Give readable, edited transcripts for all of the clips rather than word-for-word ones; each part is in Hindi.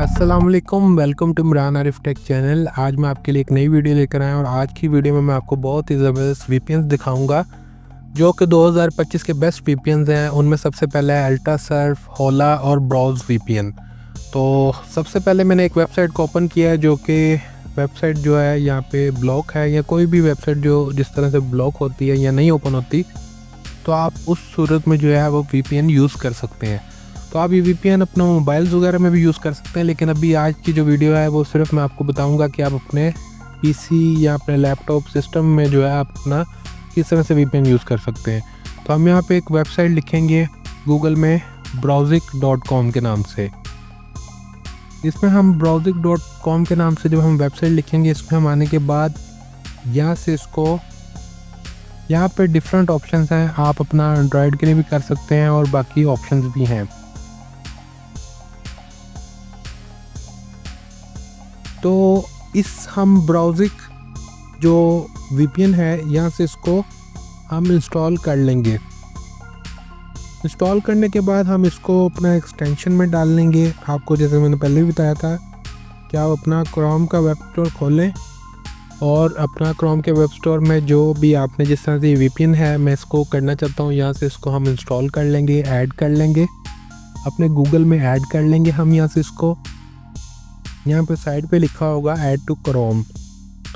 अस्सलाम वालेकुम, welcome to Imran Arif tech channel. आज मैं आपके लिए एक नई वीडियो लेकर आया हूँ और आज की वीडियो में मैं आपको बहुत ही ज़बरदस्त वीपीएन दिखाऊंगा जो कि 2025 के बेस्ट वीपीएन हैं। उनमें सबसे पहले है अल्ट्रासर्फ, होला और ब्राउज वीपीएन। तो सबसे पहले मैंने एक वेबसाइट को ओपन किया है जो कि वेबसाइट जो है यहाँ पे ब्लॉक है, या कोई भी वेबसाइट जो जिस तरह से ब्लॉक होती है या नहीं ओपन होती, तो आप उस सूरत में जो है वो वीपीएन यूज़ कर सकते हैं। तो आप ये वीपीएन अपने मोबाइल्स वगैरह में भी यूज़ कर सकते हैं, लेकिन अभी आज की जो वीडियो है वो सिर्फ मैं आपको बताऊंगा कि आप अपने पीसी या अपने लैपटॉप सिस्टम में जो है आप अपना किस तरह से वीपीएन यूज़ कर सकते हैं। तो हम यहाँ पे एक वेबसाइट लिखेंगे गूगल में browsik.com के नाम से। इसमें हम browsik.com के नाम से जब हम वेबसाइट लिखेंगे, इसमें हम आने के बाद यहाँ से इसको यहाँ पे डिफरेंट ऑप्शंस हैं। आप अपना एंड्रॉयड के लिए भी कर सकते हैं और बाकी ऑप्शंस भी हैं। तो इस हम ब्राउज़िक जो वीपीएन है यहाँ से इसको हम इंस्टॉल कर लेंगे। इंस्टॉल करने के बाद हम इसको अपना एक्सटेंशन में डाल लेंगे। आपको जैसे मैंने पहले भी बताया था कि आप अपना क्रोम का वेब स्टोर खोलें और अपना क्रोम के वेब स्टोर में जो भी आपने जिस तरह से वीपीएन है मैं इसको करना चाहता हूँ, यहाँ से इसको हम इंस्टॉल कर लेंगे, ऐड कर लेंगे, अपने गूगल में ऐड कर लेंगे। हम यहाँ से इसको यहाँ पे साइड पे लिखा होगा ऐड टू क्रोम,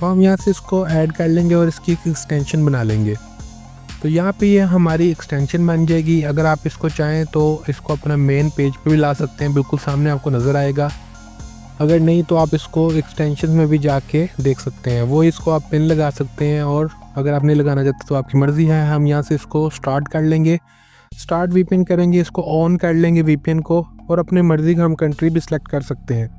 तो हम यहाँ से इसको ऐड कर लेंगे और इसकी एक एक्सटेंशन बना लेंगे। तो यहाँ पे ये हमारी एक्सटेंशन बन जाएगी। अगर आप इसको चाहें तो इसको अपना मेन पेज पे भी ला सकते हैं, बिल्कुल सामने आपको नज़र आएगा। अगर नहीं तो आप इसको एक्सटेंशन में भी जाके देख सकते हैं, वो इसको आप पिन लगा सकते हैं, और अगर आप नहीं लगाना चाहते तो आपकी मर्ज़ी है। हम यहाँ से इसको स्टार्ट कर लेंगे, स्टार्ट वीपीएन करेंगे, इसको ऑन कर लेंगे वीपीएन को, और अपने मर्ज़ी का हम कंट्री भी सिलेक्ट कर सकते हैं।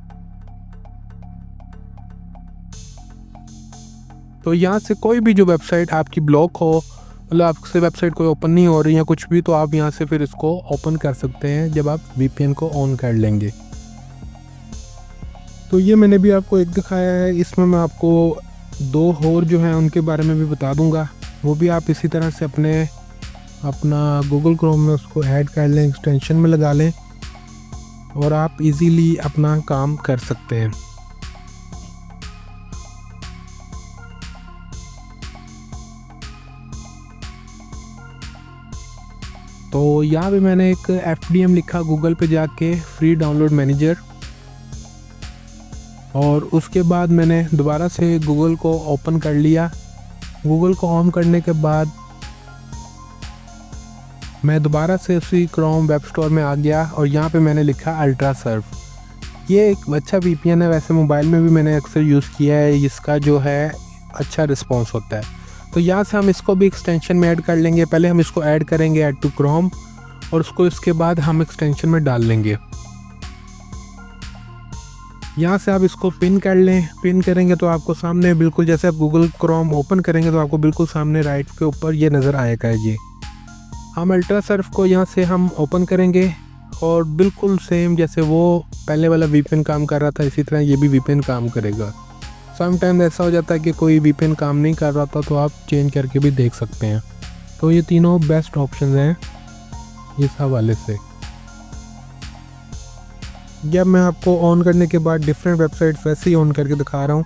तो यहाँ से कोई भी जो वेबसाइट आपकी ब्लॉक हो, मतलब आपसे वेबसाइट कोई ओपन नहीं हो रही है कुछ भी, तो आप यहाँ से फिर इसको ओपन कर सकते हैं जब आप वीपीएन को ऑन कर लेंगे। तो ये मैंने भी आपको एक दिखाया है, इसमें मैं आपको दो और जो हैं उनके बारे में भी बता दूंगा। वो भी आप इसी तरह से अपना गूगल क्रोम में उसको ऐड कर लें, एक्सटेंशन में लगा लें, और आप इजीली अपना काम कर सकते हैं। तो यहाँ पे मैंने एक FDM लिखा गूगल पे जाके, फ्री डाउनलोड मैनेजर, और उसके बाद मैंने दोबारा से गूगल को ओपन कर लिया। गूगल को ऑन करने के बाद मैं दोबारा से उसी क्रोम वेब स्टोर में आ गया और यहाँ पे मैंने लिखा अल्ट्रासर्फ। ये एक अच्छा वीपीएन है, वैसे मोबाइल में भी मैंने अक्सर यूज़ किया है, इसका जो है अच्छा रिस्पॉन्स होता है। तो यहाँ से हम इसको भी एक्सटेंशन में ऐड कर लेंगे। पहले हम इसको ऐड करेंगे ऐड टू क्रोम, और उसको इसके बाद हम एक्सटेंशन में डाल लेंगे। यहाँ से आप इसको पिन कर लें। पिन करेंगे तो आपको सामने बिल्कुल जैसे आप गूगल क्रोम ओपन करेंगे तो आपको बिल्कुल सामने राइट के ऊपर ये नज़र आएगा। ये हम अल्ट्रासर्फ को यहाँ से हम ओपन करेंगे और बिल्कुल सेम जैसे वो पहले वाला वीपीएन काम कर रहा था, इसी तरह ये भी वीपीएन काम करेगा। समटाइम ऐसा हो जाता है कि कोई वीपीएन काम नहीं कर रहा था, तो आप चेंज करके भी देख सकते हैं। तो ये तीनों बेस्ट ऑप्शन हैं इस हवाले से। जब मैं आपको ऑन करने के बाद डिफरेंट वेबसाइट्स वैसे ही ऑन करके दिखा रहा हूँ,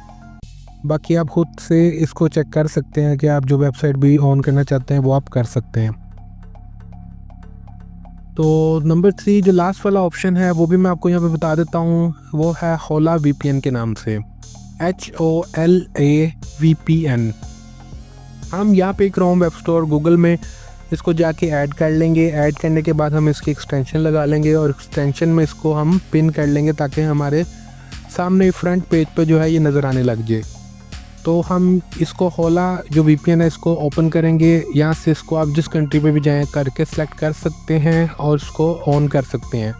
बाकी आप खुद से इसको चेक कर सकते हैं कि आप जो वेबसाइट भी ऑन करना चाहते हैं वो आप कर सकते हैं। तो नंबर 3 जो लास्ट वाला ऑप्शन है वो भी मैं आपको यहाँ पे बता देता हूँ, वो है होला वीपीएन के नाम से, HOLA VPN। हम यहाँ पे क्रोम वेब स्टोर गूगल में इसको जाके ऐड कर लेंगे। ऐड करने के बाद हम इसकी एक्सटेंशन लगा लेंगे और एक्सटेंशन में इसको हम पिन कर लेंगे ताकि हमारे सामने फ्रंट पेज पे जो है ये नज़र आने लग जाए। तो हम इसको होला जो वीपीएन है इसको ओपन करेंगे। यहाँ से इसको आप जिस कंट्री पे भी जाएँ करके सेलेक्ट कर सकते हैं और इसको ऑन कर सकते हैं।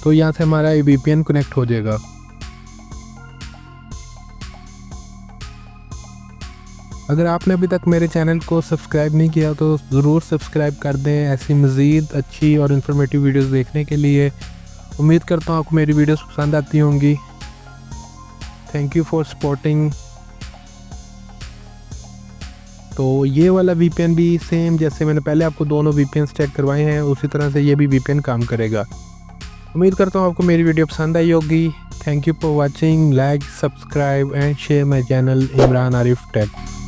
तो यहाँ से हमारा ये वीपीएन कनेक्ट हो जाएगा। अगर आपने अभी तक मेरे चैनल को सब्सक्राइब नहीं किया तो ज़रूर सब्सक्राइब कर दें ऐसी मज़ीद अच्छी और इन्फॉर्मेटिव वीडियोस देखने के लिए। उम्मीद करता हूँ आपको मेरी वीडियोस पसंद आती होंगी। Thank you for supporting. तो ये वाला वीपीएन भी सेम जैसे मैंने पहले आपको दोनों वीपीएन चेक करवाए हैं, उसी तरह से ये भी वीपीएन काम करेगा। उम्मीद करता हूँ आपको मेरी वीडियो पसंद आई होगी। Thank you for watching. Like, subscribe and share my channel Imran Arif Tech.